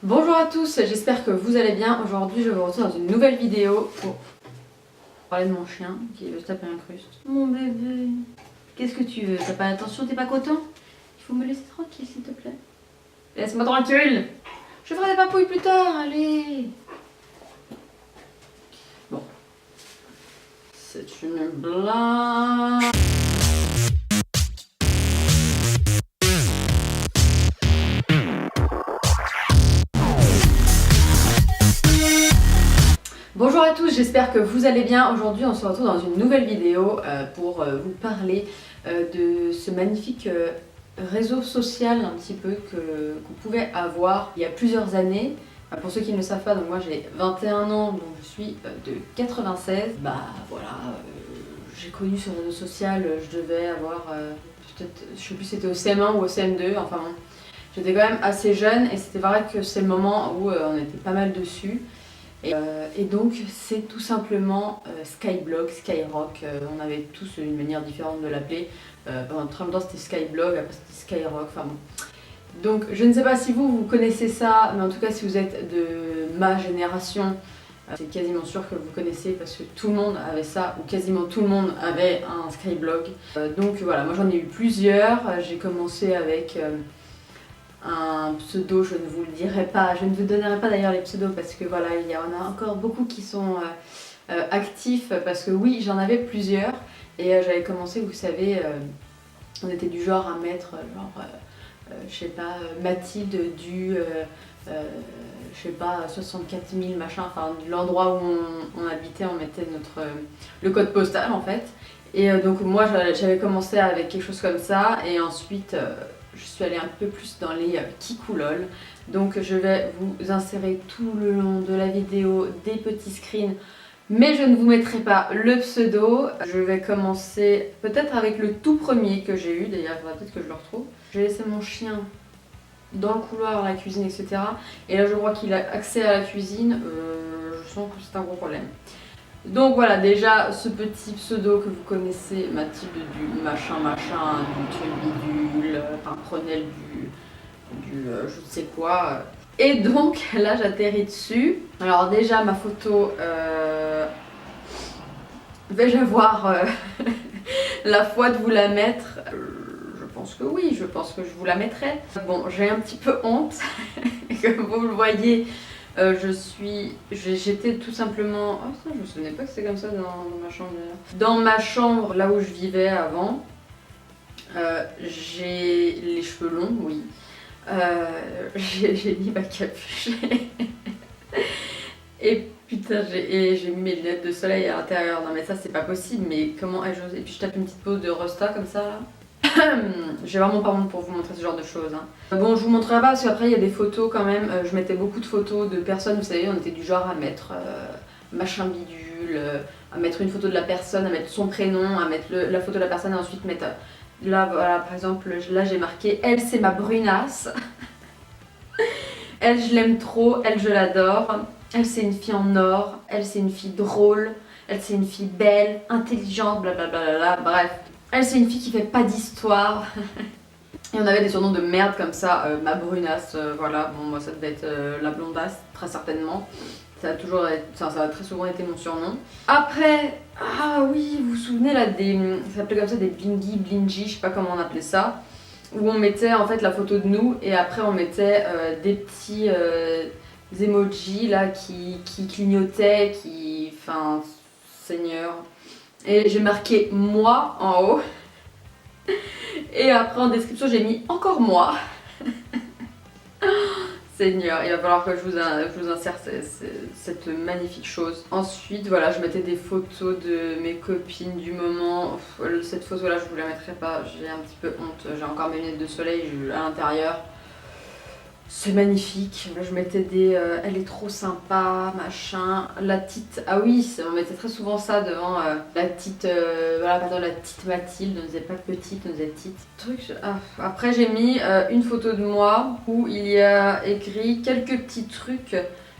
Bonjour à tous, j'espère que vous allez bien. Aujourd'hui je vous retrouve dans une nouvelle vidéo pour parler de mon chien qui veut se taper un cruste. Mon bébé, qu'est-ce que tu veux? T'as pas attention, t'es pas content? Il faut me laisser tranquille s'il te plaît. Laisse-moi tranquille. Je ferai des papouilles plus tard, allez. Bon. C'est une blague. Bonjour à tous, j'espère que vous allez bien. Aujourd'hui on se retrouve dans une nouvelle vidéo pour vous parler de ce magnifique réseau social un petit peu qu'on pouvait avoir il y a plusieurs années. Pour ceux qui ne le savent pas, donc moi j'ai 21 ans, donc je suis de 96. Bah voilà, j'ai connu ce réseau social, je devais avoir peut-être, je sais plus si c'était au CM1 ou au CM2, enfin bon. J'étais quand même assez jeune et c'était vrai que c'est le moment où on était pas mal dessus. Et donc c'est tout simplement Skyblog, Skyrock, on avait tous une manière différente de l'appeler. Pendant très longtemps c'était Skyblog, après c'était Skyrock, enfin bon. Donc je ne sais pas si vous connaissez ça, mais en tout cas si vous êtes de ma génération, c'est quasiment sûr que vous connaissez parce que tout le monde avait ça, ou quasiment tout le monde avait un Skyblog. Donc voilà, moi j'en ai eu plusieurs, j'ai commencé avec un pseudo, je ne vous le dirai pas, je ne vous donnerai pas d'ailleurs les pseudos parce que voilà, il y en a encore beaucoup qui sont actifs parce que oui, j'en avais plusieurs et j'avais commencé, vous savez, on était du genre à mettre je sais pas, Mathilde du je sais pas, 64 000 machin, enfin l'endroit où on habitait, on mettait le code postal en fait. Et donc moi j'avais commencé avec quelque chose comme ça et ensuite je suis allée un peu plus dans les kikoulol. Donc je vais vous insérer tout le long de la vidéo des petits screens, mais je ne vous mettrai pas le pseudo. Je vais commencer peut-être avec le tout premier que j'ai eu, d'ailleurs il faudra peut-être que je le retrouve. J'ai laissé mon chien dans le couloir, la cuisine, etc. Et là je vois qu'il a accès à la cuisine, je sens que c'est un gros problème. Donc voilà, déjà ce petit pseudo que vous connaissez, Mathilde du machin machin, du truc bidule, enfin Prenelle du je ne sais quoi. Et donc là j'atterris dessus. Alors déjà ma photo, vais-je avoir la foi de vous la mettre? Je pense que oui, je pense que je vous la mettrai. Bon, j'ai un petit peu honte, comme vous le voyez. J'étais tout simplement... Oh ça, je me souvenais pas que c'était comme ça dans ma chambre. Dans ma chambre, là où je vivais avant, j'ai les cheveux longs, oui. J'ai mis ma capuche. Et putain, j'ai mis mes lunettes de soleil à l'intérieur. Non mais ça c'est pas possible, mais comment ai-je osé? Et puis je tape une petite pause de Rosta comme ça là. J'ai vraiment pas honte pour vous montrer ce genre de choses. Hein. Bon, je vous montrerai pas parce qu'après il y a des photos quand même. Je mettais beaucoup de photos de personnes, vous savez, on était du genre à mettre machin bidule, à mettre une photo de la personne, à mettre son prénom, à mettre la photo de la personne et ensuite mettre. Là, voilà, par exemple, là j'ai marqué elle c'est ma brunasse. Elle je l'aime trop, elle je l'adore. Elle c'est une fille en or, elle c'est une fille drôle, elle c'est une fille belle, intelligente, blablabla, bref. Elle c'est une fille qui fait pas d'histoire. Et on avait des surnoms de merde comme ça, ma brunasse, voilà, bon moi ça devait être la blondasse, très certainement. Ça a très souvent été mon surnom. Après, ah oui, vous vous souvenez là ça s'appelait comme ça des blingy, blingy, je sais pas comment on appelait ça. Où on mettait en fait la photo de nous et après on mettait des petits emojis là qui clignotaient, enfin, Seigneur. Et j'ai marqué moi en haut. Et après en description j'ai mis encore moi. Seigneur, il va falloir que je vous insère cette magnifique chose. Ensuite voilà, je mettais des photos de mes copines du moment. Cette photo là je vous la mettrai pas, j'ai un petit peu honte. J'ai encore mes lunettes de soleil à l'intérieur. C'est magnifique, je mettais des elle est trop sympa, machin, la petite, ah oui, on mettait très souvent ça devant la petite, voilà, pardon, la petite Mathilde, on ne disait pas petite, on disait petite. Après j'ai mis une photo de moi où il y a écrit quelques petits trucs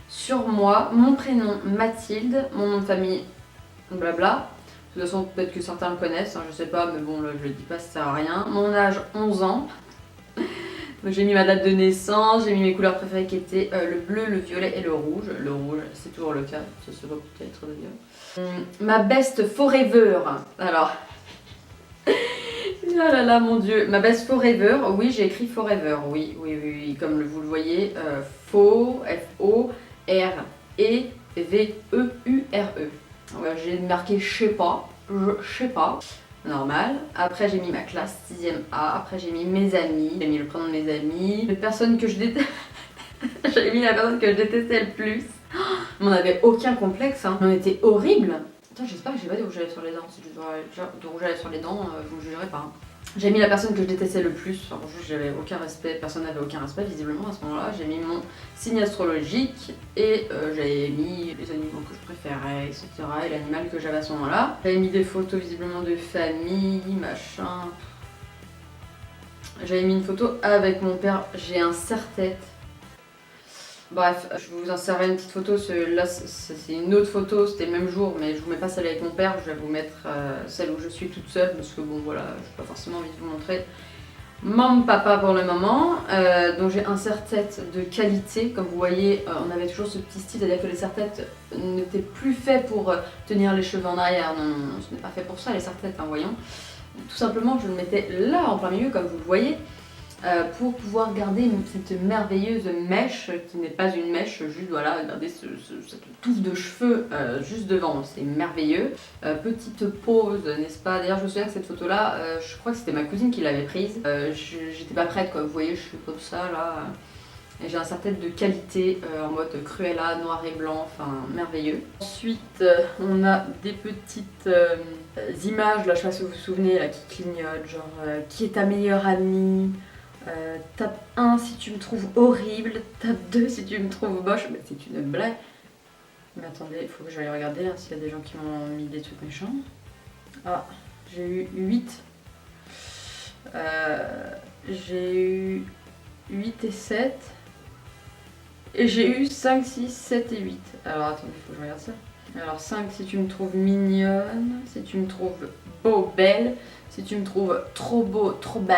sur moi, mon prénom Mathilde, mon nom de famille, blabla. De toute façon peut-être que certains le connaissent, hein, je sais pas, mais bon là, je le dis pas, ça sert à rien. Mon âge 11 ans. J'ai mis ma date de naissance, j'ai mis mes couleurs préférées qui étaient le bleu, le violet et le rouge. Le rouge, c'est toujours le cas, ça se voit peut-être d'ailleurs. Ma best forever. Alors, oh là là, mon dieu. Ma best forever, oui, j'ai écrit forever, oui, oui, oui, oui. Comme vous le voyez, faux, F-O-R-E-V-E-U-R-E. Ouais, j'ai marqué je sais pas, normal. Après j'ai mis ma classe 6ème A, après j'ai mis mes amis, j'ai mis le prénom de mes amis, les personnes que je déteste. J'ai mis la personne que je détestais le plus. On n'avait aucun complexe, hein. On était horrible. Attends, j'espère que j'ai pas de rouge à lèvres sur les dents. Si je dois de rouge à lèvres sur les dents, vous me jugerez pas. Hein. J'ai mis la personne que je détestais le plus, enfin juste j'avais aucun respect, personne n'avait aucun respect visiblement à ce moment-là. J'ai mis mon signe astrologique et j'avais mis les animaux que je préférais, etc. et l'animal que j'avais à ce moment-là. J'avais mis des photos visiblement de famille, machin. J'avais mis une photo avec mon père, j'ai un serre-tête. Bref, je vous insérerai une petite photo, là c'est une autre photo, c'était le même jour, mais je vous mets pas celle avec mon père, je vais vous mettre celle où je suis toute seule, parce que bon voilà, j'ai pas forcément envie de vous montrer maman, papa pour le moment. Donc j'ai un serre-tête de qualité, comme vous voyez, on avait toujours ce petit style, c'est-à-dire que les serre-têtes n'étaient plus faits pour tenir les cheveux en arrière, non, non, non, ce n'est pas fait pour ça les serre-têtes, hein, voyons. Tout simplement, je le mettais là en plein milieu, comme vous le voyez. Pour pouvoir garder cette merveilleuse mèche qui n'est pas une mèche, juste voilà, garder cette touffe de cheveux juste devant, c'est merveilleux. Petite pause, n'est-ce pas? D'ailleurs, je me souviens que cette photo-là, je crois que c'était ma cousine qui l'avait prise. J'étais pas prête, quoi. Vous voyez, je suis comme ça là. Et j'ai un serre-tête de qualité en mode Cruella, noir et blanc, enfin merveilleux. Ensuite, on a des petites images, là je sais pas si vous vous souvenez, là, qui clignotent, genre qui est ta meilleure amie? Tape 1 si tu me trouves horrible, tape 2 si tu me trouves moche, mais c'est une blague. Mais attendez, il faut que j'aille regarder hein, s'il y a des gens qui m'ont mis des trucs méchants. Ah, j'ai eu 8. J'ai eu 8 et 7. Et j'ai eu 5, 6, 7 et 8. Alors attendez, il faut que je regarde ça. Alors 5 si tu me trouves mignonne, si tu me trouves beau, belle, si tu me trouves trop beau, trop belle.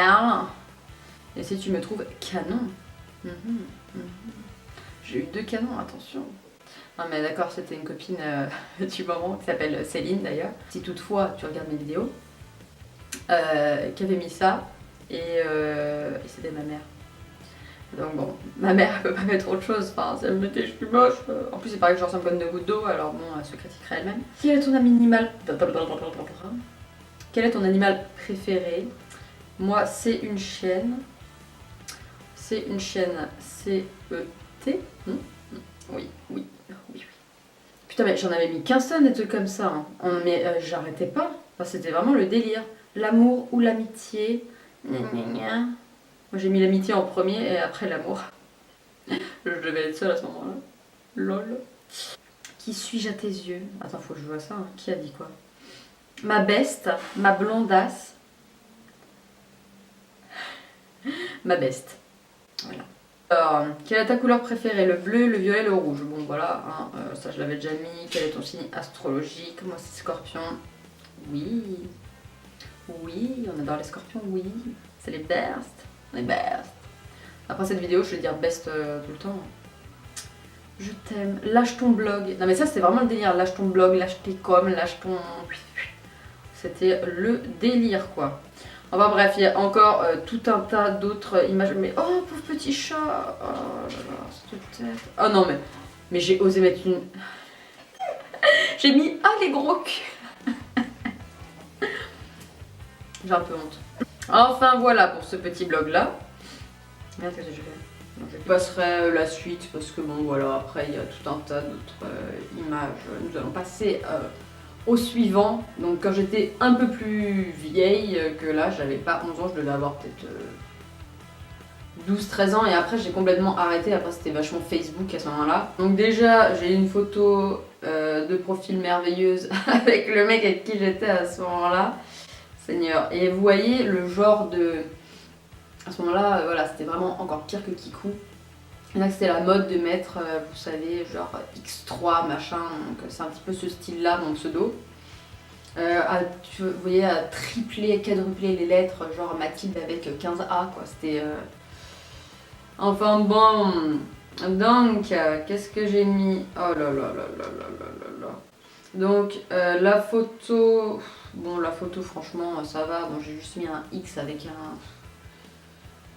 Et si tu me trouves canon. J'ai eu 2 canons, attention. Non mais d'accord, c'était une copine du moment qui s'appelle Céline d'ailleurs. Si toutefois tu regardes mes vidéos, qui avait mis ça et c'était ma mère. Donc bon, ma mère elle peut pas mettre autre chose, enfin si elle me mettait je suis moche. En plus il paraît que je ressemble comme 2 gouttes d'eau, alors bon, elle se critiquerait elle-même. Quel est ton animal? Quel est ton animal préféré? Moi c'est une chienne. C'est une chienne C-E-T. Oui, oui, oui, oui. Putain, mais j'en avais mis 15 tonnes des trucs comme ça. Hein. Mais j'arrêtais pas. Enfin, c'était vraiment le délire. L'amour ou l'amitié. Moi j'ai mis l'amitié en premier et après l'amour. Je devais être seule à ce moment-là. Lol. Qui suis-je à tes yeux? Attends, faut que je vois ça. Hein. Qui a dit quoi? Ma beste, ma blondasse. Ma beste. Voilà. Alors, quelle est ta couleur préférée? Le bleu, le violet, le rouge. Bon voilà, hein, ça je l'avais déjà mis. Quel est ton signe astrologique? Moi c'est Scorpion. Oui. Oui, on adore les scorpions, oui. C'est les best. Les best. Après cette vidéo, je vais dire best tout le temps. Je t'aime. Lâche ton blog. Non mais ça c'était vraiment le délire. Lâche ton blog, lâche tes coms, lâche ton... C'était le délire quoi. Enfin bref, il y a encore tout un tas d'autres images. Mais oh, pauvre petit chat. Oh là là, cette tête. Oh non, mais j'ai osé mettre une... J'ai mis ah les gros culs. J'ai un peu honte. Enfin voilà pour ce petit blog là. Merde, qu'est-ce que j'ai fait? Je passerai la suite parce que bon voilà, après il y a tout un tas d'autres images. Nous allons passer... au suivant, donc quand j'étais un peu plus vieille que là, j'avais pas 11 ans, je devais avoir peut-être 12-13 ans et après j'ai complètement arrêté, après c'était vachement Facebook à ce moment-là. Donc déjà j'ai une photo de profil merveilleuse avec le mec avec qui j'étais à ce moment-là, Seigneur. Et vous voyez le genre de... À ce moment-là, voilà, c'était vraiment encore pire que Kikou. Et là c'était la mode de mettre, vous savez, genre X3 machin, donc c'est un petit peu ce style-là, mon pseudo. Vous voyez, à tripler, quadrupler les lettres, genre Mathilde avec 15A, quoi. C'était Enfin bon, donc qu'est-ce que j'ai mis? Oh là là là là là là là là. Donc la photo, bon la photo franchement ça va, donc j'ai juste mis un X avec un...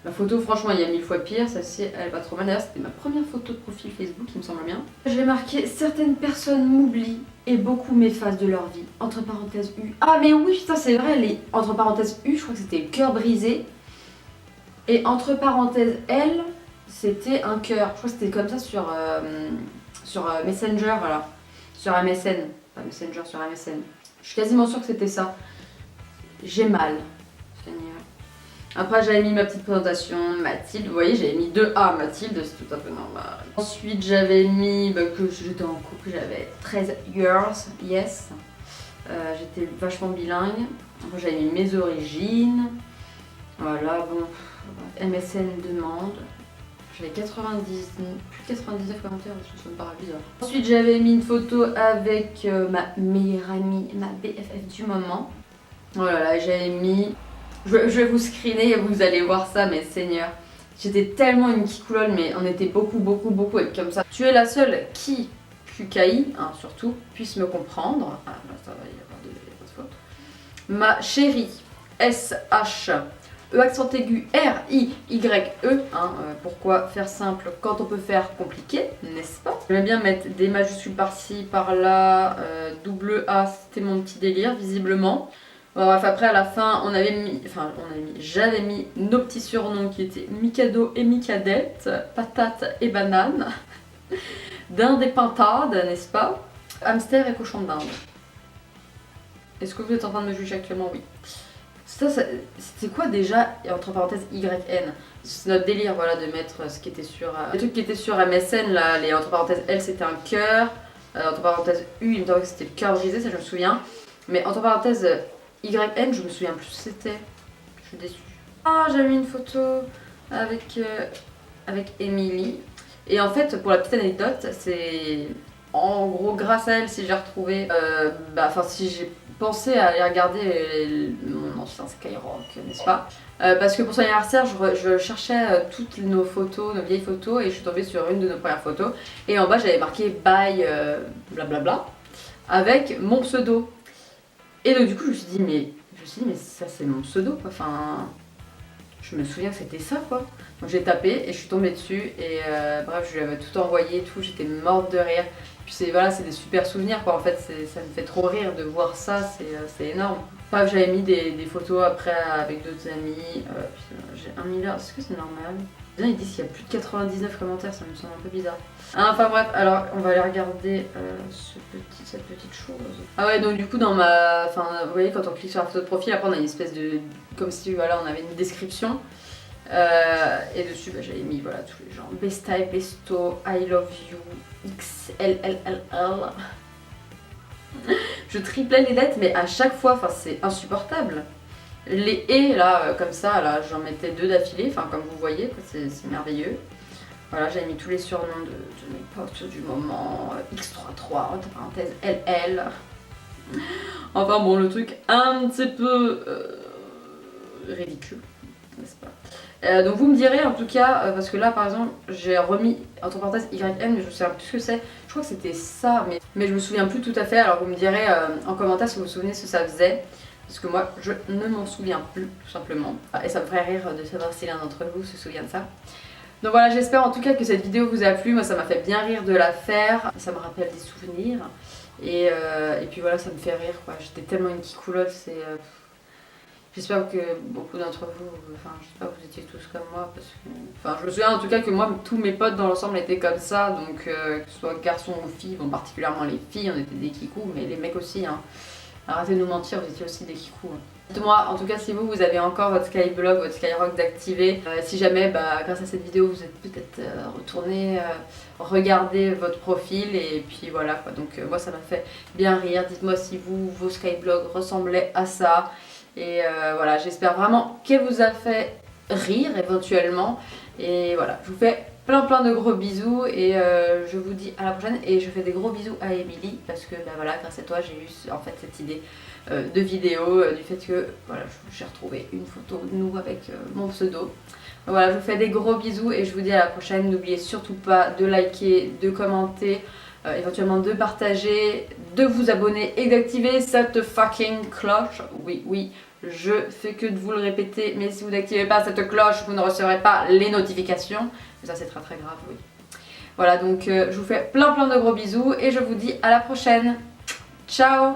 La photo franchement il y a 1000 fois pire, celle-ci elle est pas trop mal, d'ailleurs c'était ma première photo de profil Facebook il me semble bien. J'ai marqué certaines personnes m'oublient et beaucoup m'effacent de leur vie, entre parenthèses U. Ah mais oui putain c'est vrai, les entre parenthèses U je crois que c'était le cœur brisé. Et entre parenthèses L, c'était un cœur. Je crois que c'était comme ça sur Messenger, voilà. Sur MSN. Pas Messenger, sur MSN. Je suis quasiment sûre que c'était ça. J'ai mal. Seigneur. Après, j'avais mis ma petite présentation, Mathilde. Vous voyez, j'avais mis 2A, Mathilde, c'est tout à fait normal. Ensuite, j'avais mis que j'étais en couple, j'avais 13 years, yes. J'étais vachement bilingue. Après, j'avais mis mes origines. Voilà, bon. MSN demande. J'avais 90, plus de 99 commentaires, ça me paraît bizarre. Ensuite, j'avais mis une photo avec ma meilleure amie, ma BFF du moment. Voilà, là, j'avais mis. Je vais vous screener et vous allez voir ça, mais seigneur. J'étais tellement une kikoulole, mais on était beaucoup et comme ça. Tu es la seule qui, QKI, hein, surtout, puisse me comprendre. Ah, là, ça va, il y a pas de faute. Ma chérie, SH. E accent aigu, R-I-Y-E. Hein, pourquoi faire simple quand on peut faire compliqué, n'est-ce pas? J'aimais bien mettre des majuscules par-ci, par-là, double A, c'était mon petit délire, visiblement. Bon, bref, après à la fin, j'avais mis nos petits surnoms qui étaient Mikado et Mikadette, patate et banane, dinde et pintade, n'est-ce pas? Hamster et cochon d'Inde. Est-ce que vous êtes en train de me juger actuellement? Oui. Ça c'était quoi déjà, entre parenthèses YN? C'est notre délire voilà, de mettre ce qui était sur... les trucs qui étaient sur MSN, là, les entre parenthèses L c'était un cœur, entre parenthèses U il me semblait que c'était le cœur brisé, ça je me souviens. Mais entre parenthèses YN je me souviens plus ce que c'était. Je suis déçue. Ah j'avais mis une photo avec Emily. Et en fait pour la petite anecdote, c'est en gros grâce à elle si j'ai retrouvé... si j'ai pensé à aller regarder mon ancien Skyrock, n'est-ce pas? Parce que pour son anniversaire, je cherchais toutes nos photos, nos vieilles photos, et je suis tombée sur une de nos premières photos. Et en bas, j'avais marqué bye blablabla avec mon pseudo. Et donc, du coup, je me suis dit, mais ça, c'est mon pseudo, quoi. Enfin, je me souviens que c'était ça, quoi. Donc, j'ai tapé et je suis tombée dessus. Et bref, je lui avais tout envoyé et tout. J'étais morte de rire. Puis c'est des super souvenirs quoi, en fait ça me fait trop rire de voir ça, c'est énorme. Bref, j'avais mis des photos après avec d'autres amis, j'ai 1 milliard, est-ce que c'est normal? Ils disent qu'il y a plus de 99 commentaires, ça me semble un peu bizarre. Enfin bref, alors on va aller regarder cette petite chose. Ah ouais, donc du coup dans ma... vous voyez quand on clique sur la photo de profil, après on a une espèce de... comme si voilà, on avait une description. Et dessus j'avais mis voilà, tous les gens. Bestai, Besto, I love you, XLLLL. Je triplais les lettres mais à chaque fois, c'est insupportable. Les et là, comme ça, là j'en mettais 2 d'affilée, comme vous voyez, c'est merveilleux. Voilà, j'avais mis tous les surnoms de mes potes du moment, X33, entre parenthèses, LL. Enfin bon, le truc un petit peu ridicule, n'est-ce pas? Donc vous me direz en tout cas, parce que là par exemple j'ai remis entre parenthèses YN mais je sais plus ce que c'est, je crois que c'était ça mais je me souviens plus tout à fait, alors vous me direz en commentaire si vous vous souvenez ce que ça faisait, parce que moi je ne m'en souviens plus tout simplement, et ça me ferait rire de savoir si l'un d'entre vous se souvient de ça. Donc voilà, j'espère en tout cas que cette vidéo vous a plu, moi ça m'a fait bien rire de la faire, ça me rappelle des souvenirs, et puis voilà ça me fait rire quoi, j'étais tellement une kikoulole, c'est... J'espère que beaucoup d'entre vous, j'espère que vous étiez tous comme moi, parce que... je me souviens en tout cas que moi, tous mes potes dans l'ensemble étaient comme ça, donc que ce soit garçons ou filles, bon particulièrement les filles, on était des kikous, mais les mecs aussi, hein. Arrêtez de nous mentir, vous étiez aussi des kikous. Hein. Dites-moi en tout cas si vous avez encore votre Skyblog, votre Skyrock d'activer, si jamais grâce à cette vidéo vous êtes peut-être retourné regarder votre profil et puis voilà quoi, donc moi ça m'a fait bien rire, dites-moi si vos Skyblogs ressemblaient à ça. Et voilà, j'espère vraiment qu'elle vous a fait rire éventuellement. Et voilà, je vous fais plein de gros bisous et je vous dis à la prochaine. Et je fais des gros bisous à Emily parce que voilà, grâce à toi j'ai eu en fait cette idée de vidéo, du fait que voilà, j'ai retrouvé une photo de nous avec mon pseudo. Voilà, je vous fais des gros bisous et je vous dis à la prochaine. N'oubliez surtout pas de liker, de commenter, éventuellement de partager, de vous abonner et d'activer cette fucking cloche. Oui, oui, je fais que de vous le répéter, mais si vous n'activez pas cette cloche, vous ne recevrez pas les notifications. Mais ça c'est très très grave, oui. Voilà, donc je vous fais plein de gros bisous et je vous dis à la prochaine. Ciao!